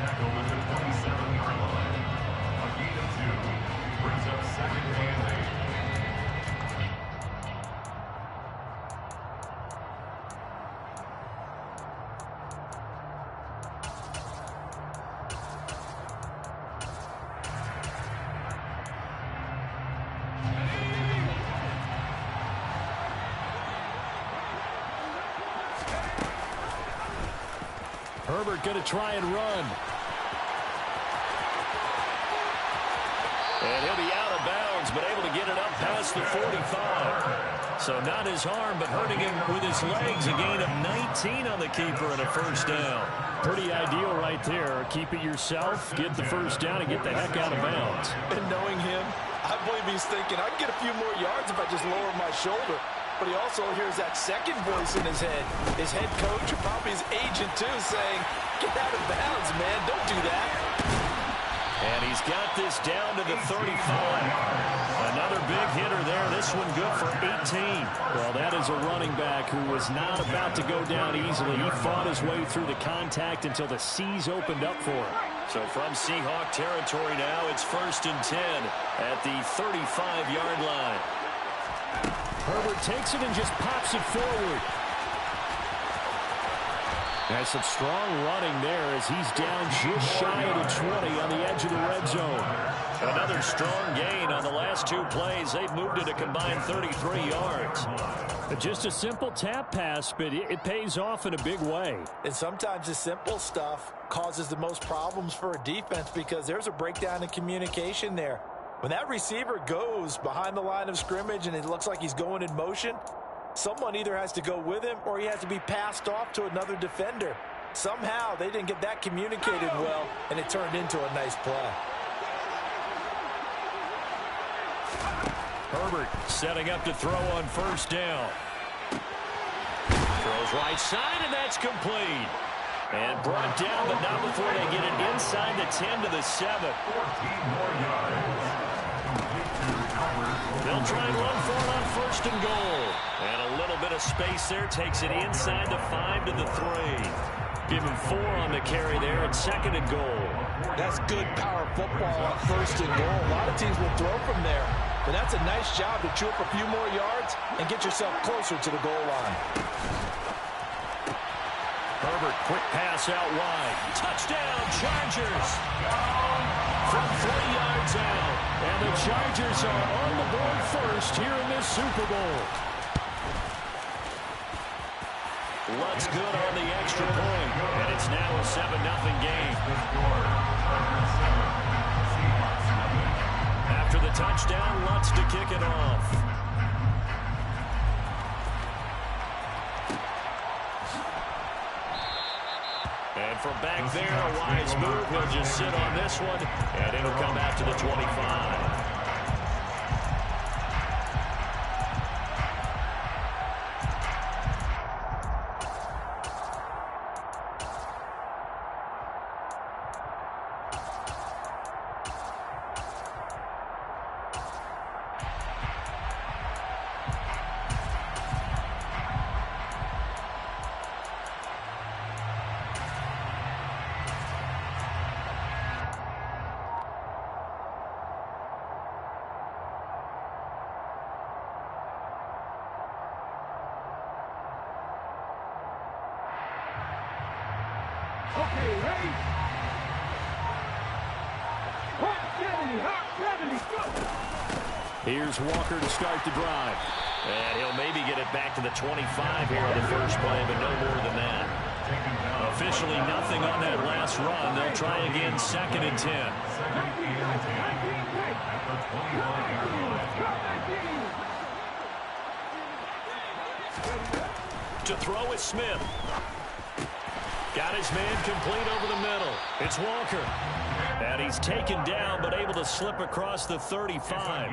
tackle at the 27-yard line. A gain of 2 brings up second and 8. Herbert going to try and run. And he'll be out of bounds, but able to get it up past the 45. So not his arm, but hurting him with his legs. A gain of 19 on the keeper and a first down. Pretty ideal right there. Keep it yourself, get the first down, and get the heck out of bounds. And knowing him, I believe he's thinking, I can get a few more yards if I just lower my shoulder. But he also hears that second voice in his head. His head coach, or probably his agent too, saying, get out of bounds, man. Don't do that. And he's got this down to the 35. Another big hitter there. This one good for 18. Well, that is a running back who was not about to go down easily. He fought his way through the contact until the C's opened up for him. So from Seahawk territory now, it's 1st and 10 at the 35-yard line. Herbert takes it and just pops it forward. Has some strong running there as he's down just shy of the 20 on the edge of the red zone. Another strong gain on the last 2 plays. They've moved it a combined 33 yards. Just a simple tap pass, but it pays off in a big way. And sometimes the simple stuff causes the most problems for a defense because there's a breakdown in communication there. When that receiver goes behind the line of scrimmage and it looks like he's going in motion, someone either has to go with him or he has to be passed off to another defender. Somehow they didn't get that communicated well, and it turned into a nice play. Herbert setting up to throw on first down. Throws right side, and that's complete. And brought down, but not before they get it inside the 10 to the 7. 14 more yards. They'll try and run for it on 1st and goal. And a little bit of space there. Takes it inside the 5 to the 3. Give him 4 on the carry there at 2nd and goal. That's good power football on 1st and goal. A lot of teams will throw from there. But that's a nice job to chew up a few more yards and get yourself closer to the goal line. Herbert, quick pass out wide. Touchdown, Chargers. From 3 yards out. And the Chargers are on the board first here in this Super Bowl. Lutz good on the extra point. And it's now a 7-0 game. After the touchdown, Lutz to kick it off. And from back there, a wise move. He'll just sit on this one, and it'll come out to the 25. Okay, ready? Hot 70, go! Here's Walker to start the drive. And he'll maybe get it back to the 25 here on the first play, but no more than that. Officially nothing on that last run. They'll try again, 2nd and 10. To throw is Smith. Got his man complete over the middle. It's Walker. And he's taken down, but able to slip across the 35.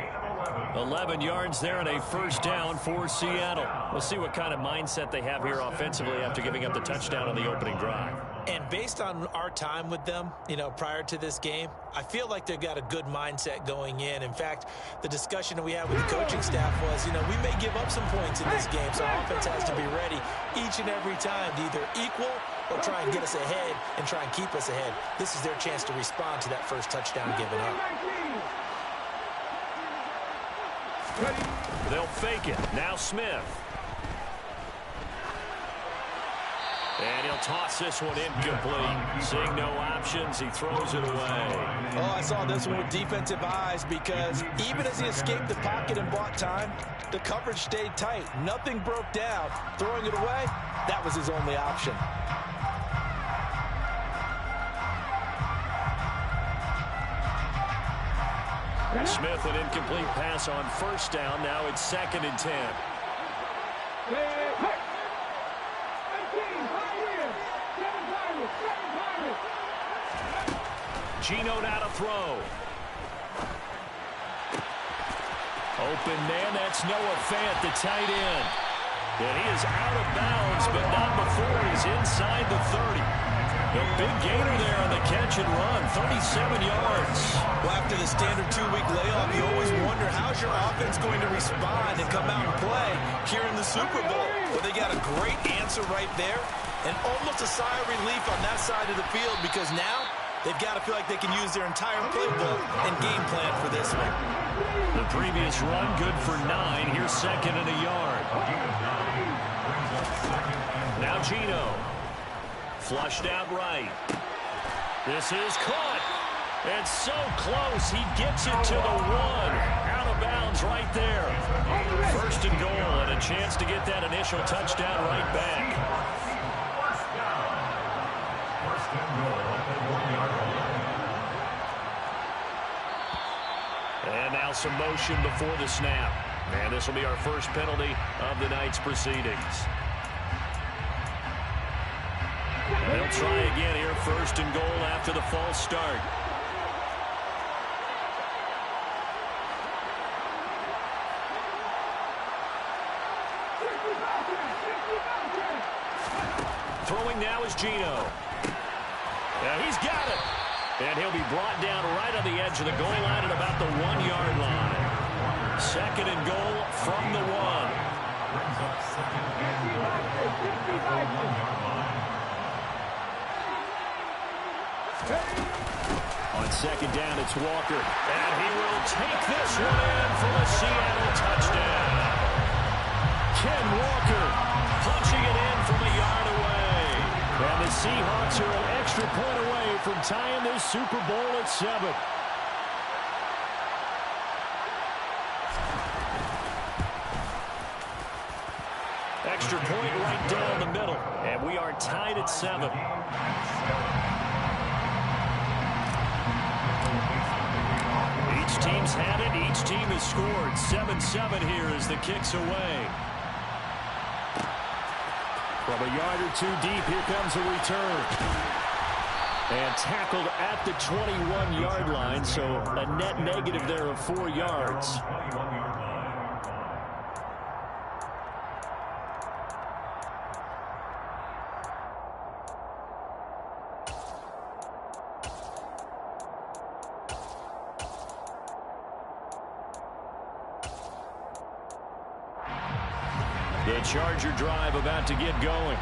11 yards there and a first down for Seattle. We'll see what kind of mindset they have here offensively after giving up the touchdown on the opening drive. And based on our time with them, prior to this game, I feel like they've got a good mindset going in. In fact, the discussion that we had with the coaching staff was, we may give up some points in this game, so our offense has to be ready each and every time to either equal or try and get us ahead and try and keep us ahead. This is their chance to respond to that first touchdown given up. They'll fake it. Now Smith. And he'll toss this one incomplete. Seeing no options, he throws it away. Oh, I saw this one with defensive eyes because even as he escaped the pocket and bought time, the coverage stayed tight. Nothing broke down. Throwing it away, that was his only option. Smith, an incomplete pass on first down. Now it's 2nd and 10. Geno now to throw. Open man, that's Noah Fant, the tight end. And he is out of bounds, but not before he's inside the 30. A big gainer there on the catch and run, 37 yards. Well, after the standard 2-week layoff, you always wonder how's your offense going to respond and come out and play here in the Super Bowl. Well, they got a great answer right there and almost a sigh of relief on that side of the field because now they've got to feel like they can use their entire playbook and game plan for this one. The previous run good for 9. Here's 2nd and a yard. Now Geno. Flushed out right. This is caught. And so close. He gets it to the 1. Out of bounds right there. 1st and goal and a chance to get that initial touchdown right back. First and goal at the 1-yard line. And now some motion before the snap. And this will be our first penalty of the night's proceedings. And they'll try again here, 1st and goal after the false start. Throwing now is Geno. Yeah, he's got it. And he'll be brought down right on the edge of the goal line at about the 1-yard line. 2nd and goal from the 1. Brings up 2nd and goal at the 1-yard line. On 2nd down, it's Walker. And he will take this one in for a Seattle touchdown. Ken Walker punching it in from a yard away. And the Seahawks are an extra point away from tying this Super Bowl at 7. Extra point right down the middle. And we are tied at 7. Each team's had it. Each team has scored. 7-7 here as the kick's away. From a yard or 2 deep, here comes a return. And tackled at the 21-yard line, so a net negative there of 4 yards. The Charger drive about to get going.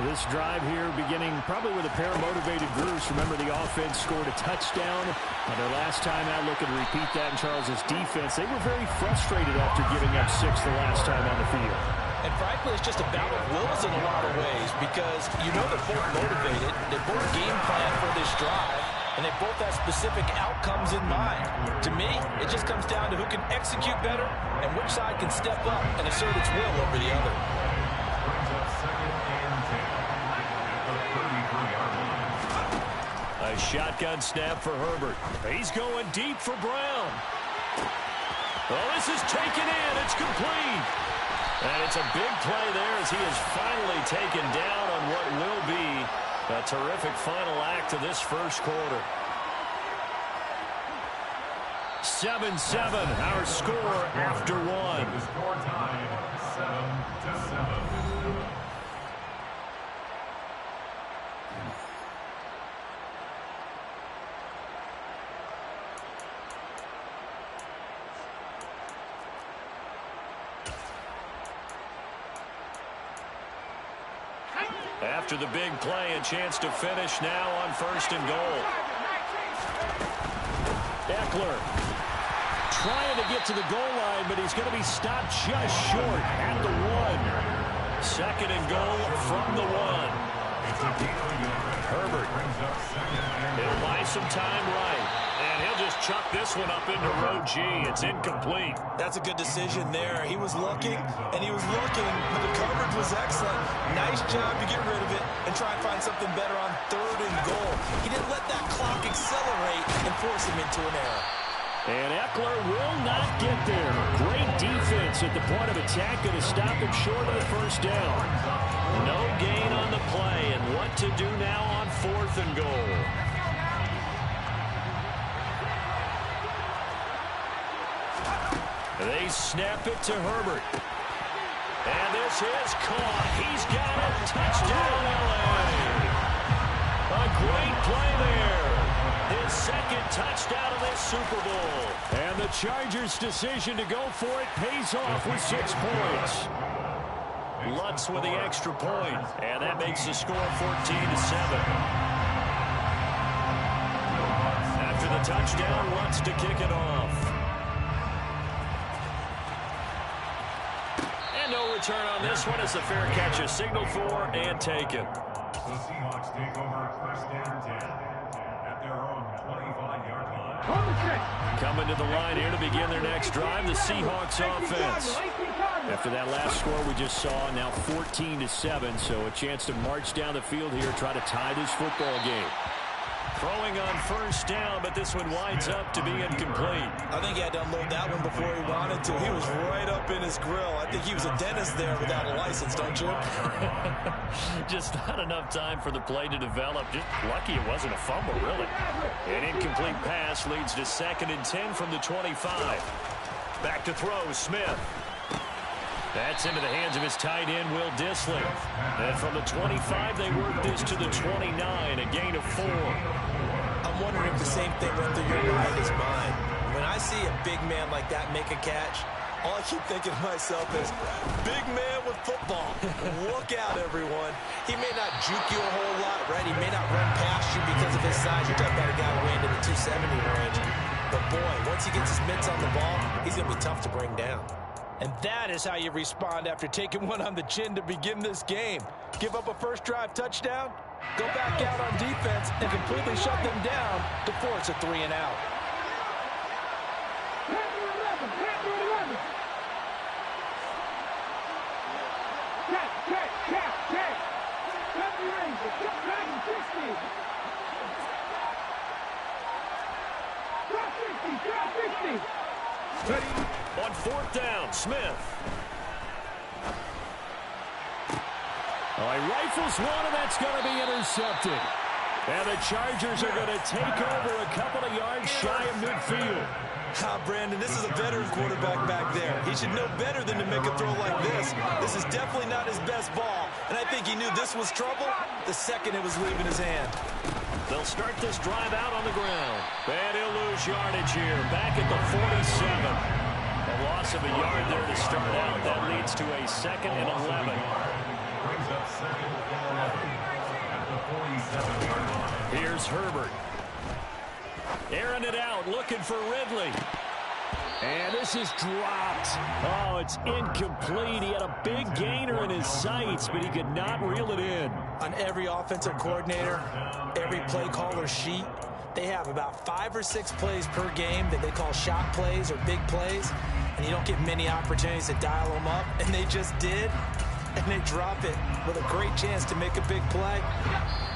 This drive here beginning probably with a pair of motivated Bruce. Remember, the offense scored a touchdown on their last time out. Looking to repeat that in Charles's defense. They were very frustrated after giving up 6 the last time on the field. And frankly, it's just a battle of wills in a lot of ways because you know they're both motivated. They both game plan for this drive, and they both have specific outcomes in mind. To me, it just comes down to who can execute better and which side can step up and assert its will over the other. Brings up 2nd and 10 at the 33-yard line. A shotgun snap for Herbert. He's going deep for Brown. Well, this is taken in. It's complete. And it's a big play there as he is finally taken down on what will be a terrific final act of this first quarter. 7-7, our score after 1. The score tied 7-7. After the big play, a chance to finish now on 1st and goal. Eckler trying to get to the goal line, but he's going to be stopped just short at the 1. 2nd and goal from the 1. Herbert. He'll buy some time right. And he'll just chuck this one up into row G. It's incomplete. That's a good decision there. He was looking, and he was looking, but the coverage was excellent. Nice job to get rid of it and try and find something better on 3rd and goal. He didn't let that clock accelerate and force him into an error. And Eckler will not get there. Great defense at the point of attack going to stop him short of the 1st down. No gain on the play, and what to do now on 4th and goal. They snap it to Herbert. And this is caught. He's got it. Touchdown, L.A. A great play there. His 2nd touchdown of this Super Bowl. And the Chargers' decision to go for it pays off with 6 points. Lutz with the extra point, and that makes the score 14-7. After the touchdown, Lutz to kick it off. And no return on this one as the fair catch is signaled for and taken. The Seahawks take over 1st and 10 at their own 25-yard line. Coming to the line here to begin their next drive, the Seahawks offense. After that last score we just saw, now 14-7, so a chance to march down the field here, try to tie this football game. Throwing on 1st down, but this one winds up to be incomplete. I think he had to unload that one before he wanted to. He was right up in his grill. I think he was a dentist there without a license, don't you? Just not enough time for the play to develop. Just lucky it wasn't a fumble, really. An incomplete pass leads to 2nd and 10 from the 25. Back to throw, Smith. That's into the hands of his tight end, Will Dissly. And from the 25, they work this to the 29, a gain of 4. I'm wondering if the same thing went through your mind as mine. When I see a big man like that make a catch, all I keep thinking to myself is, big man with football. Look out, everyone. He may not juke you a whole lot, right? He may not run past you because of his size. You're talking about a guy way into the 270 range. But, boy, once he gets his mitts on the ball, he's going to be tough to bring down. And that is how you respond after taking one on the chin to begin this game. Give up a first drive touchdown, go back out on defense, and completely shut them down to force a 3 and out. On 4th down, Smith. Oh, he rifles one, and that's going to be intercepted. And the Chargers are going to take over a couple of yards shy of midfield. Brandon, this is a veteran quarterback back there. He should know better than to make a throw like this. This is definitely not his best ball, and I think he knew this was trouble the second it was leaving his hand. They'll start this drive out on the ground. And he'll lose yardage here, back at the 47. A loss of a yard there to start out. That leads to a 2nd and 11. Brings up 2nd and 11 at the 47-yard line. Here's Herbert. Airing it out, looking for Ridley. And this is dropped. Oh, it's incomplete. He had a big gainer in his sights, but he could not reel it in. On every offensive coordinator, every play caller sheet, they have about 5 or 6 plays per game that they call shot plays or big plays, and you don't get many opportunities to dial them up, and they just did, and they drop it with a great chance to make a big play.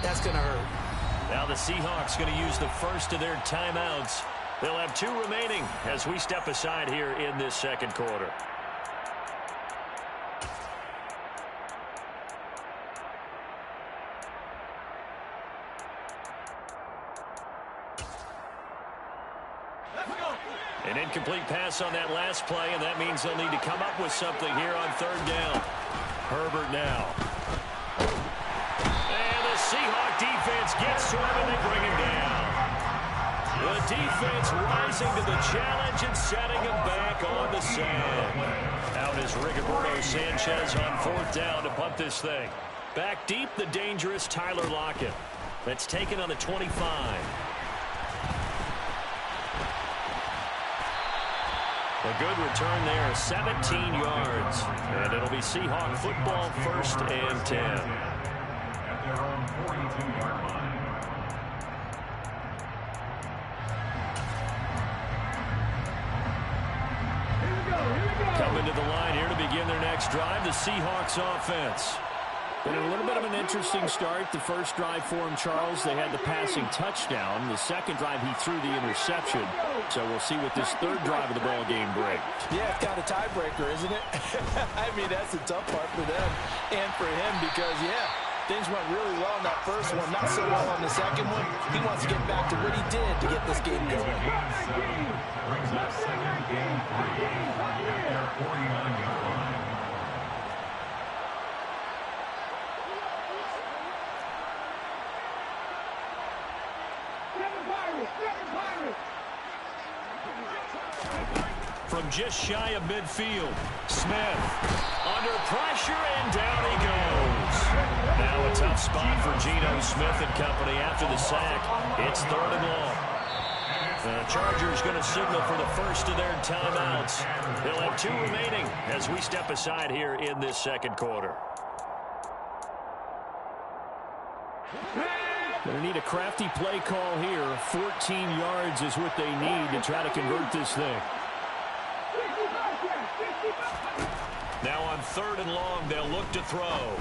That's going to hurt. Now the Seahawks going to use the first of their timeouts. They'll have 2 remaining as we step aside here in this 2nd quarter. An incomplete pass on that last play, and that means they'll need to come up with something here on 3rd down. Herbert now. And the Seahawk defense gets to him, and they bring him down. The defense rising to the challenge and setting him back on the sand. Out is Rigoberto Sanchez on 4th down to punt this thing. Back deep, the dangerous Tyler Lockett. That's taken on the 25. A good return there, 17 yards. And it'll be Seahawk football, 1st and 10. At their own 42-yard line. Coming to the line here to begin their next drive, the Seahawks offense. Been a little bit of an interesting start. The first drive for him, Charles, they had the passing touchdown. The second drive, he threw the interception. So we'll see what this third drive of the ball game brings. Yeah, it's got a tiebreaker, isn't it? I mean, that's the tough part for them and for him because, yeah, things went really well in that first one, not so well on the second one. He wants to get back to what he did to get this game going. Brings up second game 3 at their 49-yard line. From just shy of midfield, Smith under pressure, and down he goes. Now a tough spot for Geno Smith and company after the sack. It's 3rd and long. The Chargers going to signal for the first of their timeouts. They'll have 2 remaining as we step aside here in this second quarter. They need a crafty play call here. 14 yards is what they need to try to convert this thing. Now on 3rd and long, they'll look to throw.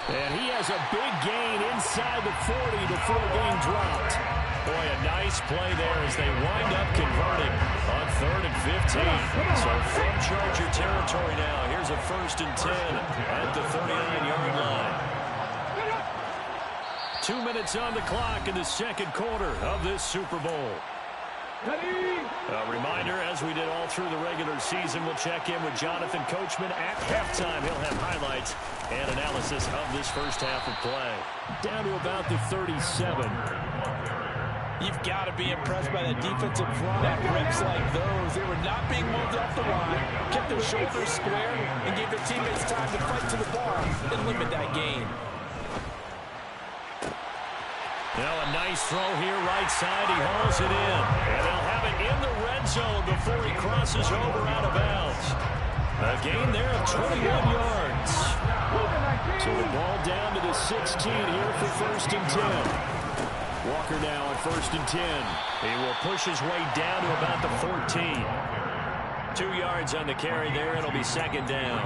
And he has a big gain inside the 40 before being dropped. Boy, a nice play there as they wind up converting on 3rd and 15. So from Charger territory now, here's a 1st and 10 at the 39-yard line. 2 minutes on the clock in the second quarter of this Super Bowl. A reminder, as we did all through the regular season, we'll check in with Jonathan Coachman at halftime. He'll have highlights and analysis of this first half of play. Down to about the 37. You've got to be impressed by that defensive front at rips like those. They were not being moved off the line, kept their shoulders square, and gave their teammates time to fight to the bar and limit that gain. Now a nice throw here, right side. He hauls it in. And they'll have it in the red zone before he crosses over out of bounds. A gain there of 21 yards. So the ball down to the 16 here for 1st and 10. Walker now on 1st and 10. He will push his way down to about the 14. 2 yards on the carry there. It'll be 2nd down.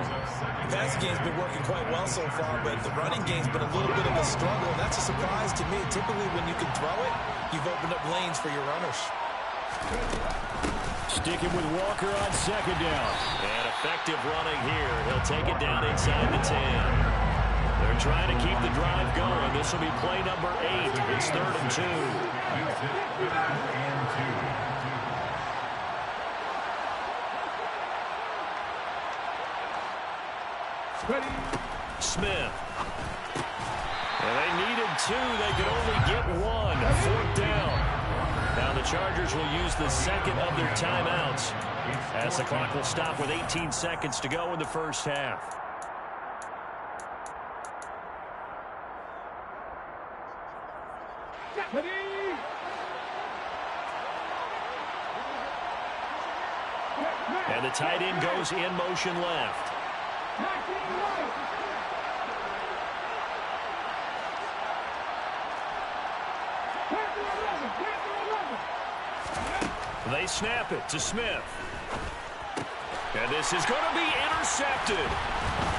The passing game's been working quite well so far, but the running game's been a little bit of a struggle, and that's a surprise to me. Typically, when you can throw it, you've opened up lanes for your runners. Sticking with Walker on 2nd down. And effective running here. He'll take it down inside the 10. They're trying to keep the drive going. This will be play number 8. It's 3rd and 2. Smith. And they needed 2. They could only get 1. 4th down. Now the Chargers will use the second of their timeouts as the clock will stop with 18 seconds to go in the first half. And the tight end goes in motion left. They snap it to Smith. And this is going to be intercepted.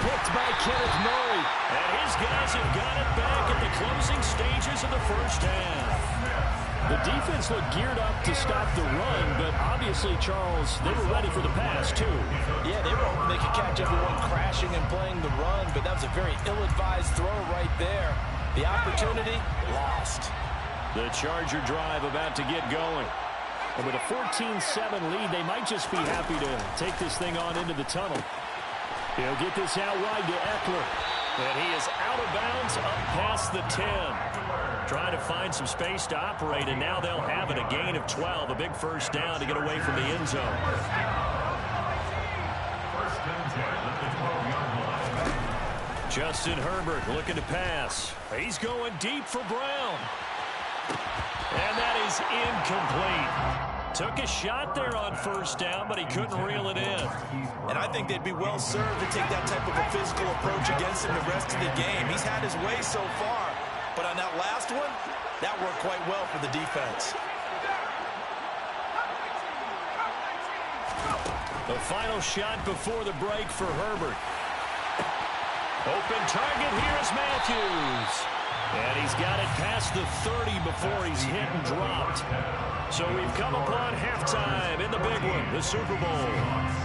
Picked by Kenneth Murray. And his guys have got it back at the closing stages of the first half. The defense looked geared up to stop the run, but obviously, Charles, they were ready for the pass, too. Yeah, they were hoping they could catch everyone crashing and playing the run, but that was a very ill-advised throw right there. The opportunity, lost. The Charger drive about to get going. And with a 14-7 lead, they might just be happy to take this thing on into the tunnel. He'll get this out wide to Eckler. And he is out of bounds up past the 10. Trying to find some space to operate, and now they'll have it. A gain of 12, a big first down to get away from the end zone. Justin Herbert looking to pass. He's going deep for Brown. And that is incomplete. Took a shot there on first down, but he couldn't reel it in. And I think they'd be well served to take that type of a physical approach against him the rest of the game. He's had his way so far, but on that last one, that worked quite well for the defense. The final shot before the break for Herbert. Open target, here's Matthews. And he's got it past the 30 before he's hit and dropped. So we've come upon halftime in the big one, the Super Bowl.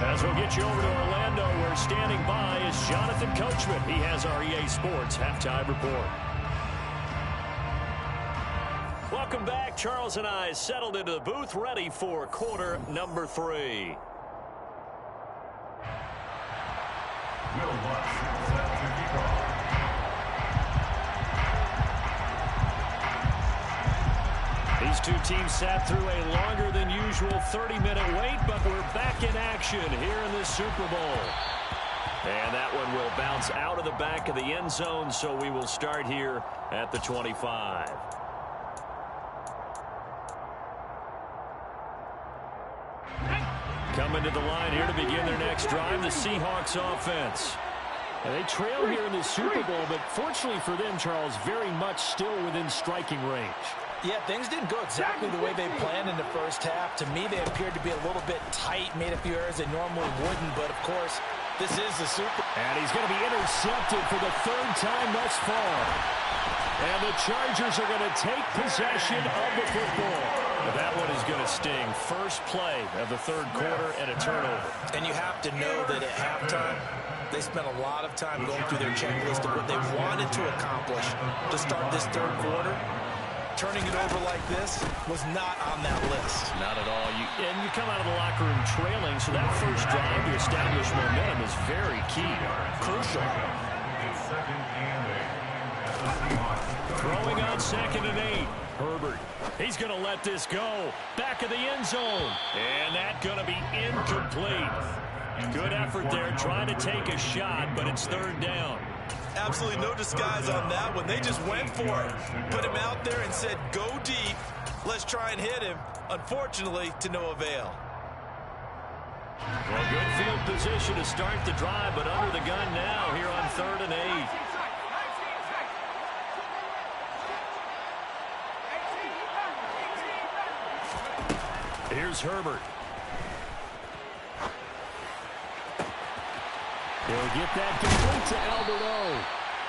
As we'll get you over to Orlando, where standing by is Jonathan Coachman. He has our EA Sports halftime report. Welcome back. Charles and I settled into the booth, ready for quarter number 3. These two teams sat through a longer than usual 30-minute wait, but we're back in action here in the Super Bowl. And that one will bounce out of the back of the end zone, so we will start here at the 25. Coming to the line here to begin their next drive, the Seahawks offense. And they trail here in the Super Bowl, but fortunately for them, Charles, very much still within striking range. Yeah, things didn't go exactly the way they planned in the first half. To me, they appeared to be a little bit tight, made a few errors they normally wouldn't, but of course, this is the Super Bowl. And he's going to be intercepted for the 3rd time thus far. And the Chargers are going to take possession of the football. That one is going to sting. First play of the 3rd quarter and a turnover. And you have to know that at halftime, they spent a lot of time going through their checklist of what they wanted to accomplish to start this 3rd quarter. Turning it over like this was not on that list. Not at all. And you come out of the locker room trailing, so that first drive to establish momentum is very key. Crucial. Throwing on 2nd and 8. Herbert. He's going to let this go. Back of the end zone. And that's going to be incomplete. Good effort there, trying to take a shot, but it's 3rd down. Absolutely no disguise on that one. They just went for it. Put him out there and said, go deep. Let's try and hit him. Unfortunately, to no avail. Well, good field position to start the drive, but under the gun now here on 3rd and 8. Here's Herbert. He'll get that complete to Alberto.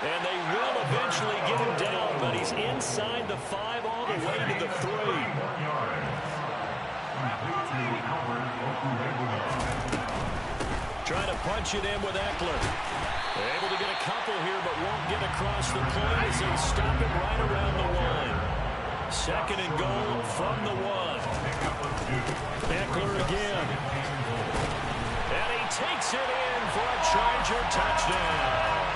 And they will eventually get him down, but he's inside the 5 all the way to the 3. Trying to punch it in with Eckler. They're able to get a couple here, but won't get across the plains and stop it right around the 1. 2nd and goal from the 1. Eckler again. And he takes it in for a Charger touchdown.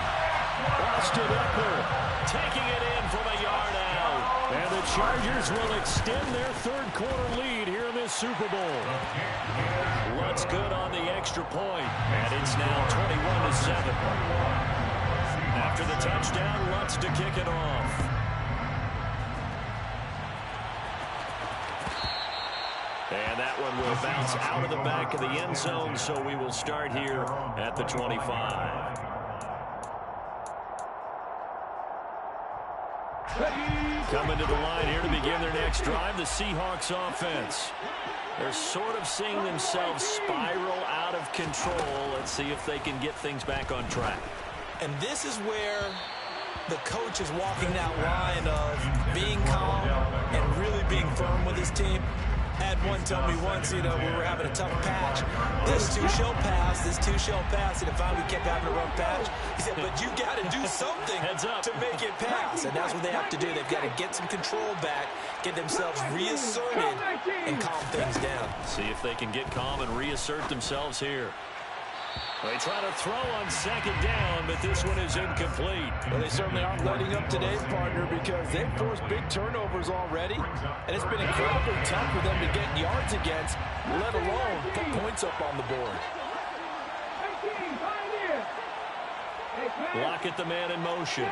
Austin Eckler taking it in from a yard out. And the Chargers will extend their 3rd quarter lead here in this Super Bowl. Lutz good on the extra point. And it's now 21-7. After the touchdown, Lutz to kick it off. And that one will bounce out of the back of the end zone, so we will start here at the 25. Coming to the line here to begin their next drive, the Seahawks offense. They're sort of seeing themselves spiral out of control. Let's see if they can get things back on track. And this is where the coach is walking that line of being calm and really being firm with his team. Had one tell me once, we were having a tough patch. This too shall pass, this too shall pass. And finally we kept having a rough patch. He said, but you got to do something to make it pass. And that's what they have to do. They've got to get some control back, get themselves reasserted, and calm things down. See if they can get calm and reassert themselves here. They try to throw on 2nd down, but this one is incomplete. Well, they certainly aren't letting up today's partner because they've forced big turnovers already, and it's been incredibly tough for them to get yards against, let alone put points up on the board. Lock at the man in motion.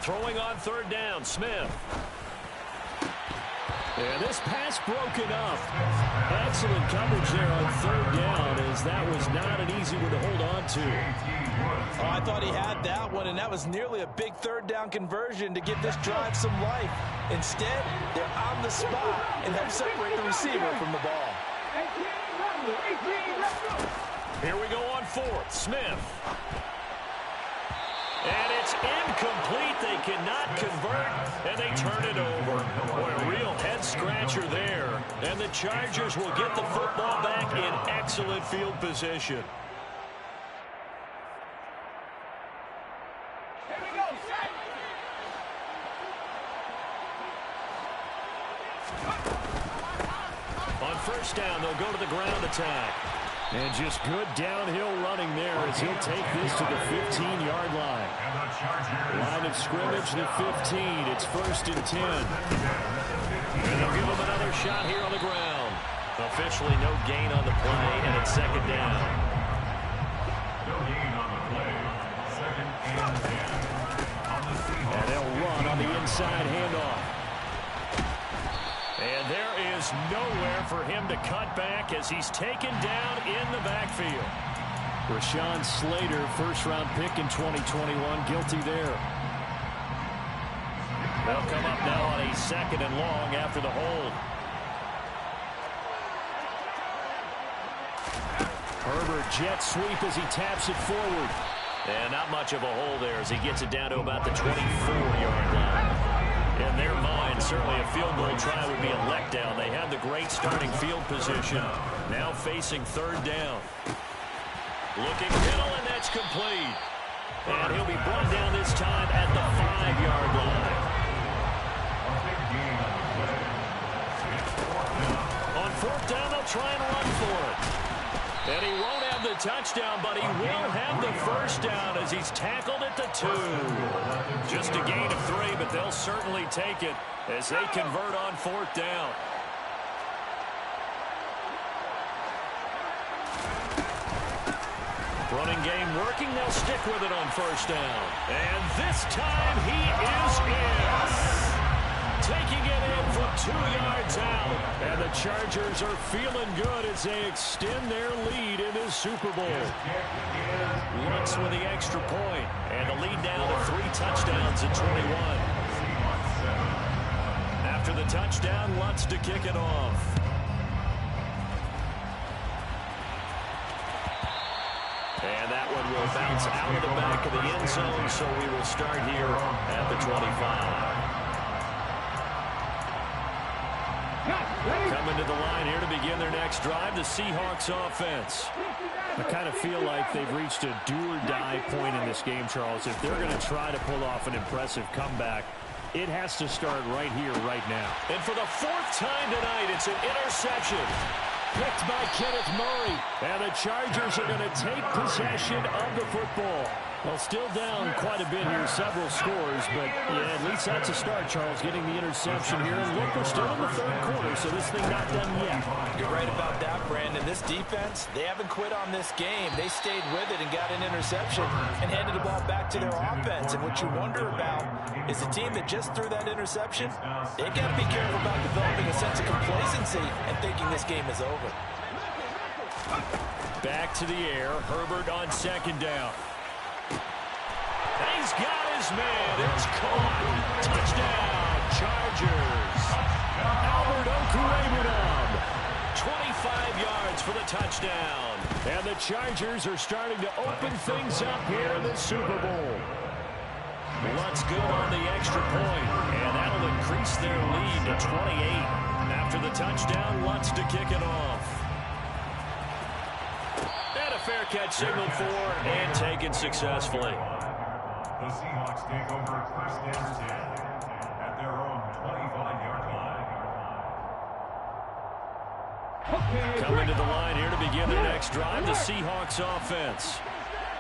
Throwing on third down, Smith. And this pass broken up. Excellent coverage there on third down, as that was not an easy one to hold on to. Oh, I thought he had that one, and that was nearly a big third down conversion to give this drive some life. Instead, they're on the spot and help separate the receiver from the ball. Here we go on fourth. Smith. And it's incomplete. They cannot convert, and they turn it over. Boy, a real head-scratcher there. And the Chargers will get the football back in excellent field position. On first down, they'll go to the ground attack. And just good downhill running there as he'll take this to the 15-yard line. Line of scrimmage, the 15. It's 1st and 10. And they'll give him another shot here on the ground. Officially no gain on the play, and it's 2nd down. No gain on the play. 2nd and 10. And they'll run on the inside handoff. And there is nowhere for him to cut back as he's taken down in the backfield. Rashawn Slater, first-round pick in 2021, guilty there. They'll come up now on a 2nd and long after the hold. Herbert jet sweep as he taps it forward. And not much of a hole there as he gets it down to about the 24-yard line. In their mind, certainly a field goal try would be a letdown. They had the great starting field position. Now facing 3rd down. Looking middle, and that's complete. And he'll be brought down this time at the 5-yard line. On 4th down, they'll try and run for it. And he won't have the touchdown, but he will have the 1st down as he's tackled at the 2. Just a gain of 3, but they'll certainly take it as they convert on 4th down. Running game working. They'll stick with it on 1st down. And this time he is in. Taking it in from 2 yards out. And the Chargers are feeling good as they extend their lead in this Super Bowl. Lutz with the extra point. And the lead down to 3 touchdowns at 21. After the touchdown, Lutz to kick it off. And that one will bounce out of the back of the end zone, so we will start here at the 25. Coming to the line here to begin their next drive, the Seahawks offense. I kind of feel like they've reached a do-or-die point in this game, Charles. If they're going to try to pull off an impressive comeback, it has to start right here, right now. And for the 4th time tonight, it's an interception. Picked by Kenneth Murray. And the Chargers are going to take possession of the football. Well, still down quite a bit here, several scores, but yeah, at least that's a start, Charles, getting the interception here. And look, we're still in the 3rd quarter, so this thing not done yet. You're right about that, Brandon. This defense, they haven't quit on this game. They stayed with it and got an interception and handed the ball back to their offense. And what you wonder about is a team that just threw that interception, they've got to be careful about developing a sense of complacency and thinking this game is over. Back to the air, Herbert on 2nd down. He's got his man. It's caught. Touchdown, Chargers. Albert Okwuegbunam. 25 yards for the touchdown. And the Chargers are starting to open things up here in the Super Bowl. Lutz good on the extra point, and that'll increase their lead to 28. After the touchdown, Lutz to kick it off. And a fair catch signaled for and taken successfully. The Seahawks take over 1st and 10 at their own 25-yard line. Coming to the line here to begin their next drive, the Seahawks offense.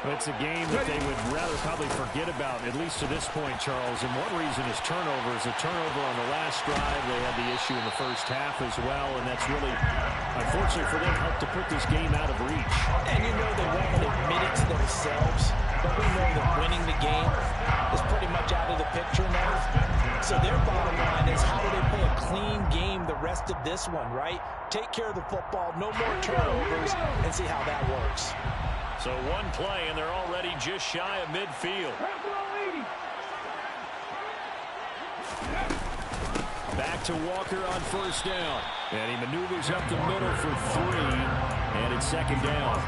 It's a game that they would rather probably forget about, at least to this point, Charles. And one reason is turnovers. A turnover on the last drive. They had the issue in the first half as well, and that's really, unfortunately for them, helped to put this game out of reach. And you know they won't admit it to themselves, but we know that winning the game is pretty much out of the picture now. So their bottom line is, how do they play a clean game the rest of this one, right? Take care of the football, no more turnovers, and see how that works. So one play, and they're already just shy of midfield. Back to Walker on first down. And he maneuvers up the middle for 3, and it's second down.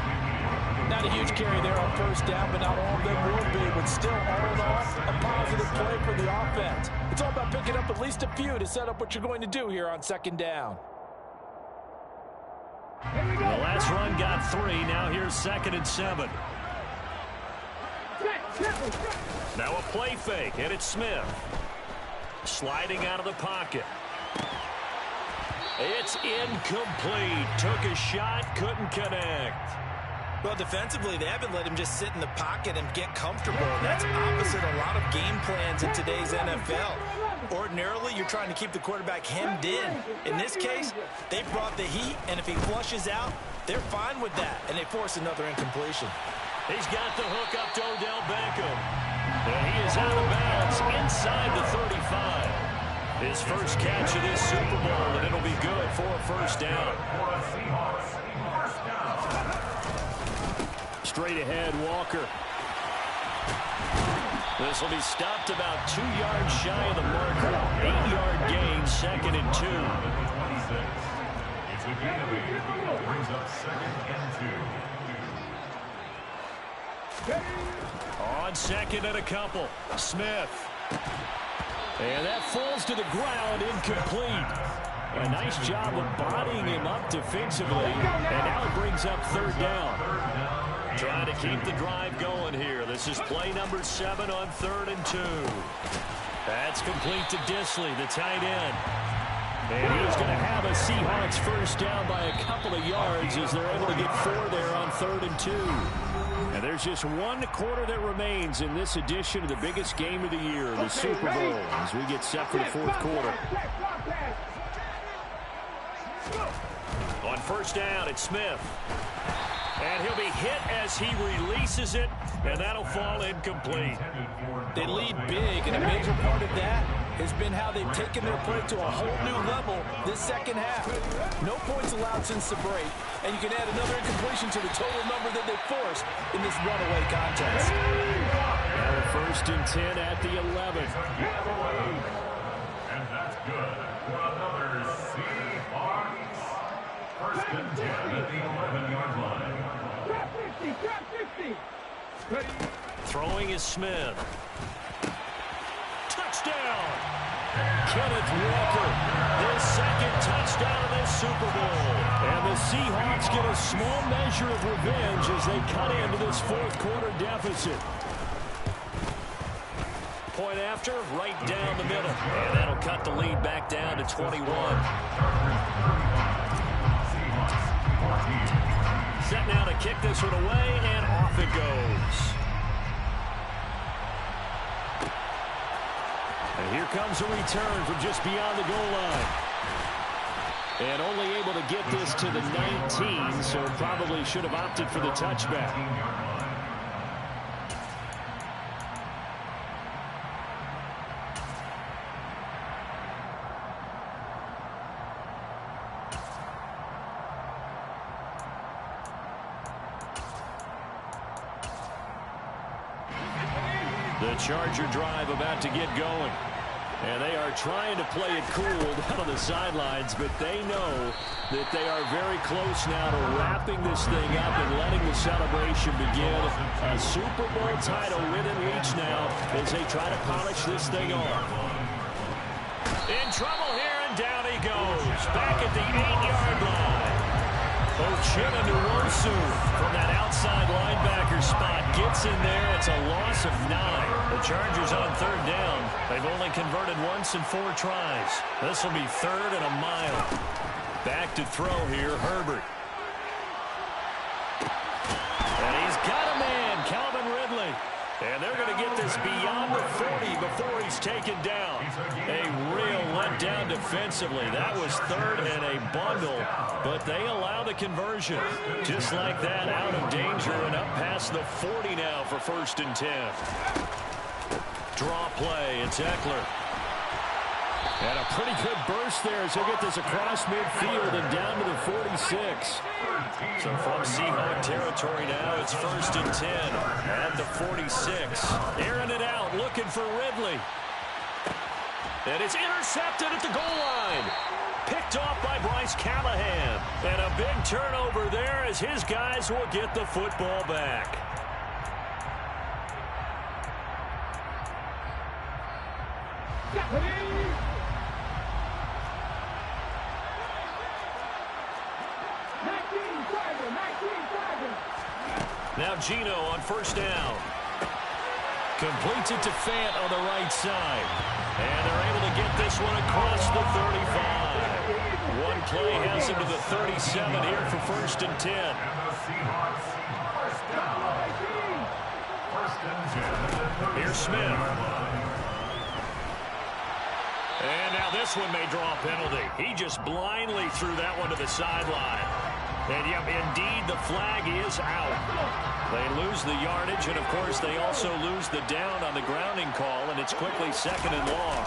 Not a huge carry there on first down, but not all of them will be. But still, all in all, a positive play for the offense. It's all about picking up at least a few to set up what you're going to do here on second down. The last run got 3. Now here's 2nd and 7. Now a play fake, and it's Smith. Sliding out of the pocket. It's incomplete. Took a shot, couldn't connect. Well, defensively, they haven't let him just sit in the pocket and get comfortable. That's opposite a lot of game plans in today's NFL. Ordinarily, you're trying to keep the quarterback hemmed in. In this case, they brought the heat, and if he flushes out, they're fine with that, and they force another incompletion. He's got the hook up to Odell Beckham. And he is out of bounds inside the 35. His first catch of this Super Bowl, and it'll be good for a first down. Straight ahead, Walker. This will be stopped about 2 yards shy of the marker. 8-yard gain, 2nd and 2. It's a gain of 8. Brings up 2nd and 2. On 2nd and a couple. Smith. And that falls to the ground, incomplete. A nice job of bodying him up defensively. And now it brings up 3rd down. Trying to keep the drive going here. This is play number 7 on 3rd and 2. That's complete to Disley, the tight end. And he's going to have a Seahawks first down by a couple of yards as they're able to get 4 there on 3rd and 2. And there's just 1 quarter that remains in this edition of the biggest game of the year, the Super Bowl, as we get set for the 4th quarter. On first down, it's Smith. And he'll be hit as he releases it, and that'll fall incomplete. They lead big, and a major part of that has been how they've taken their play to a whole new level this second half. No points allowed since the break, and you can add another incompletion to the total number that they forced in this runaway contest. Now 1st and 10 at the 11. And that's good for another Seahawks. 1st and 10 at the 11-yard line. Throwing is Smith. Touchdown! Kenneth Walker, his 2nd touchdown of this Super Bowl. And the Seahawks get a small measure of revenge as they cut into this 4th quarter deficit. Point after, right down the middle. And that'll cut the lead back down to 21. Set now to kick this one away, and off it goes. And here comes a return from just beyond the goal line. And only able to get this to the 19, so probably should have opted for the touchback. The Charger drive about to get going. And they are trying to play it cool down on the sidelines, but they know that they are very close now to wrapping this thing up and letting the celebration begin. A Super Bowl title within reach now as they try to polish this thing off. In trouble here, and down he goes. Back at the 8-yard line. Ochena Nwosu from that outside linebacker spot gets in there. It's a loss of 9. The Chargers on 3rd down. They've only converted once in 4 tries. This will be 3rd and a mile. Back to throw here, Herbert. And he's got a man. Calvin And they're going to get this beyond the 40 before he's taken down. A real letdown defensively. That was third and a bundle, but they allow the conversion. Just like that, out of danger and up past the 40 now for 1st and 10. Draw play, it's Eckler. And a pretty good burst there as he'll get this across midfield and down to the 46. So from Seahawk territory now, it's 1st and 10 at the 46. Airing it out, looking for Ridley. And it's intercepted at the goal line. Picked off by Bryce Callahan. And a big turnover there as his guys will get the football back. Now Gino on 1st down. Completes it to Fant on the right side. And they're able to get this one across the 35. One play has him to the 37 here for 1st and 10. Here's Smith. And now this one may draw a penalty. He just blindly threw that one to the sideline. And, yep, indeed, the flag is out. They lose the yardage, and, of course, they also lose the down on the grounding call, and it's quickly 2nd and long.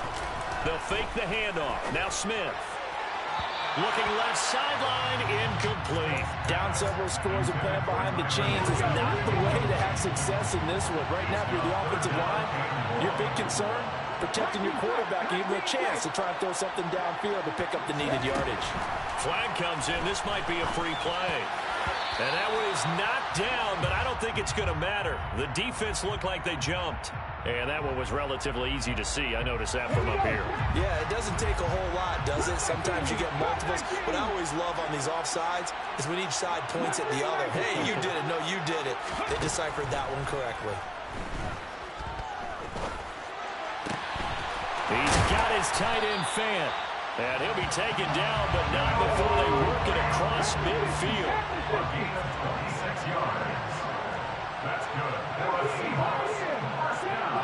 They'll fake the handoff. Now Smith. Looking left sideline, incomplete. Down several scores and playing behind the chains is not the way to have success in this one. Right now, if you're the offensive line, your big concern, protecting your quarterback, and even a chance to try and throw something downfield to pick up the needed yardage. Flag comes in. This might be a free play. And that one is knocked down, but I don't think it's going to matter. The defense looked like they jumped. And that one was relatively easy to see. I noticed that from up here. Yeah, it doesn't take a whole lot, does it? Sometimes you get multiples. What I always love on these offsides is when each side points at the other. Hey, you did it. No, you did it. They deciphered that one correctly. He's got his tight end Fant. And he'll be taken down, but not before they work it across midfield. A gain of 26 yards. That's good for the Seahawks. 1st down.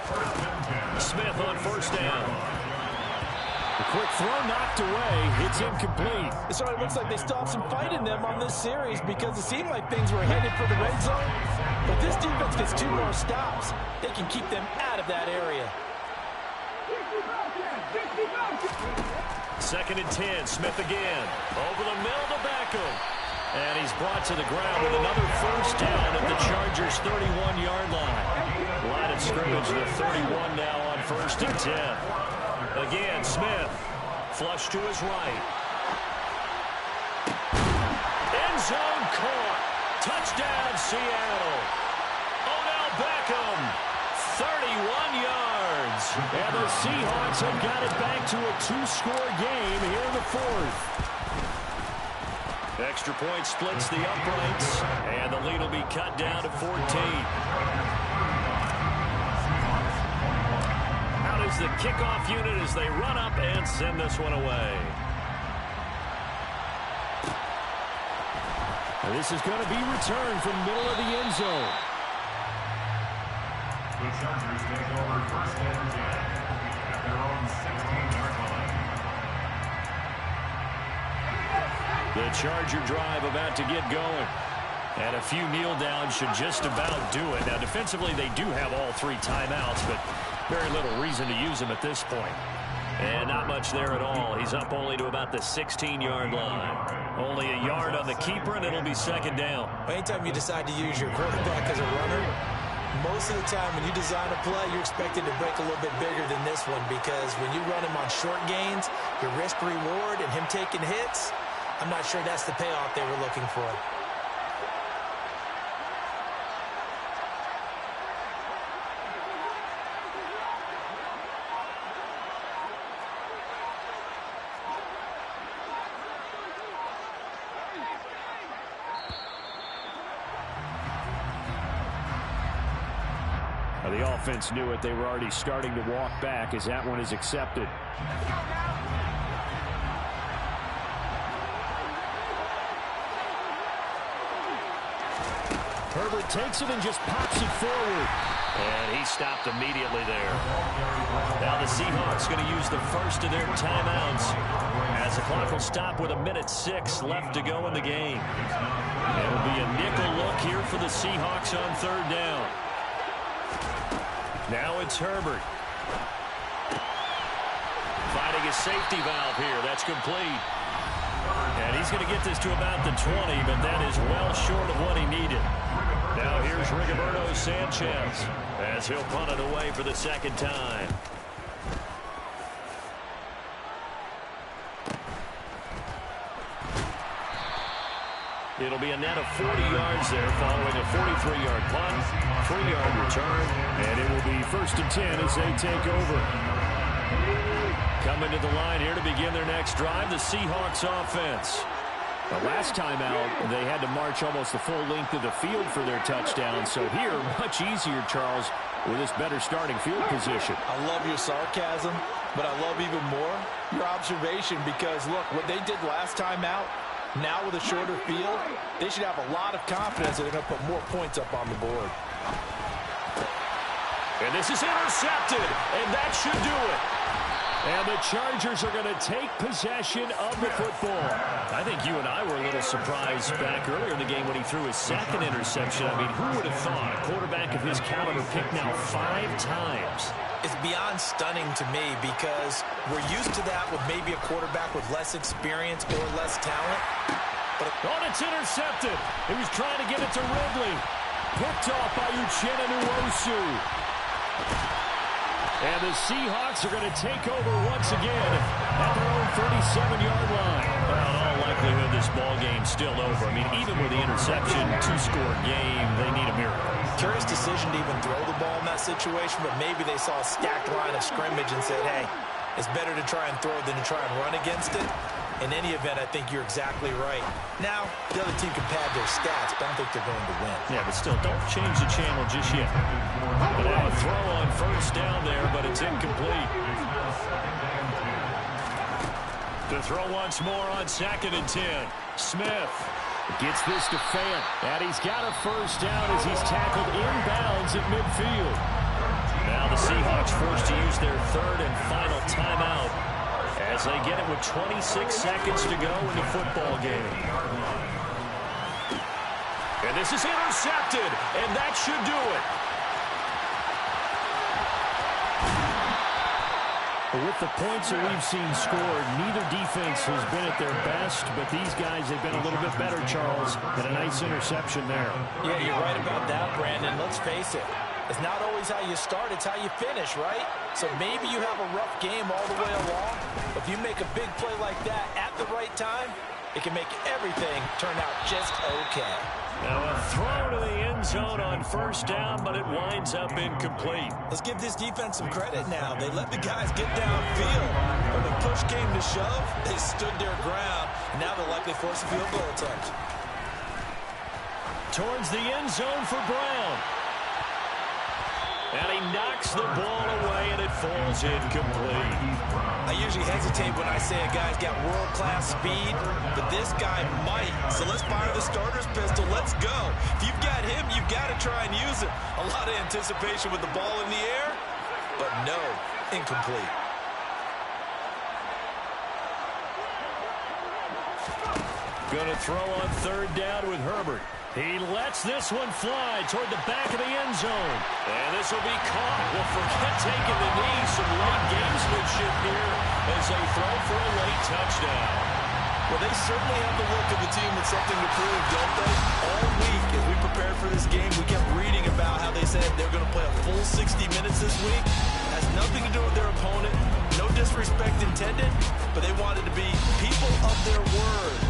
1st and 10. Smith on 1st down. The quick throw knocked away. It's incomplete. So it looks like they still have some fight in them on this series because it seemed like things were headed for the red zone. But this defense gets 2 more stops. They can keep them out of that area. 2nd and 10. Smith again. Over the middle to Beckham. And he's brought to the ground with another 1st down at the Chargers' 31-yard line. Line of scrimmage to 31 now on 1st and 10. Again, Smith. Flush to his right. End zone caught. Touchdown, Seattle. Odell Beckham. 31 yards. And the Seahawks have got it back to a 2-score game here in the 4th. Extra point splits the uprights, and the lead will be cut down to 14. Out is the kickoff unit as they run up and send this one away. And this is going to be returned from middle of the end zone. The Chargers take over 1st and 10 at their own 16-yard line. The Charger drive about to get going. And a few kneel downs should just about do it. Now, defensively, they do have all 3 timeouts, but very little reason to use them at this point. And not much there at all. He's up only to about the 16-yard line. Only a yard on the keeper, and it'll be 2nd down. Anytime you decide to use your quarterback as a runner, most of the time when you design a play, you're expected to break a little bit bigger than this one because when you run him on short gains, your risk-reward and him taking hits, I'm not sure that's the payoff they were looking for. The offense knew it. They were already starting to walk back as that one is accepted. Herbert takes it and just pops it forward. And he stopped immediately there. Now the Seahawks going to use the first of their timeouts as the clock will stop with 1:06 left to go in the game. It'll be a nickel look here for the Seahawks on third down. Now it's Herbert. Finding a safety valve here. That's complete. And he's going to get this to about the 20, but that is well short of what he needed. Now here's Rigoberto Sanchez as he'll punt it away for the second time. It'll be a net of 40 yards there following a 43-yard punt, 3-yard return, and it will be 1st and 10 as they take over. Coming to the line here to begin their next drive, the Seahawks offense. The last time out, they had to march almost the full length of the field for their touchdown. So here, much easier, Charles, with this better starting field position. I love your sarcasm, but I love even more your observation because, look, what they did last time out, now with a shorter field, they should have a lot of confidence that they're going to put more points up on the board. And this is intercepted, and that should do it. And the Chargers are going to take possession of the football. I think you and I were a little surprised back earlier in the game when he threw his second interception. I mean, who would have thought a quarterback of his caliber picked now 5 times? It's beyond stunning to me because we're used to that with maybe a quarterback with less experience or less talent. But it's intercepted. He was trying to get it to Ridley. Picked off by Uchenna Nwosu. And the Seahawks are going to take over once again at their own 37-yard line. Well, in all likelihood, this ball game's still over. I mean, even with the interception, 2-score game, they need a miracle. Curious decision to even throw the ball in that situation, but maybe they saw a stacked line of scrimmage and said, hey, it's better to try and throw than to try and run against it. In any event, I think you're exactly right. Now, the other team can pad their stats, but I don't think they're going to win. Yeah, but still, don't change the channel just yet. But now a throw on first down there, but it's incomplete. To throw once more on 2nd and 10. Smith gets this to Fant, and he's got a first down as he's tackled inbounds at midfield. Now the Seahawks forced to use their third and final timeout as they get it with 26 seconds to go in the football game. And this is intercepted, and that should do it. With the points that we've seen scored, neither defense has been at their best, but these guys have been a little bit better, Charles, and a nice interception there. Yeah, you're right about that, Brandon. Let's face it. It's not always how you start, it's how you finish, right? So maybe you have a rough game all the way along, but if you make a big play like that at the right time, it can make everything turn out just okay. Now a throw to the end zone on first down, but it winds up incomplete. Let's give this defense some credit now. They let the guys get downfield, but when push came to shove, they stood their ground, and now they'll likely force a field goal attempt. Towards the end zone for Brown. And he knocks the ball away, and it falls incomplete. I usually hesitate when I say a guy's got world-class speed, but this guy might. So let's fire the starter's pistol. Let's go. If you've got him, you've got to try and use it. A lot of anticipation with the ball in the air, but no, incomplete. Going to throw on third down with Herbert. He lets this one fly toward the back of the end zone. And this will be caught. Well, forget taking the knee. Some late gamesmanship here as they throw for a late touchdown. Well, they certainly have the look of a team with something to prove, don't they? All week, as we prepared for this game, we kept reading about how they said they're going to play a full 60 minutes this week. It has nothing to do with their opponent. No disrespect intended, but they wanted to be people of their word.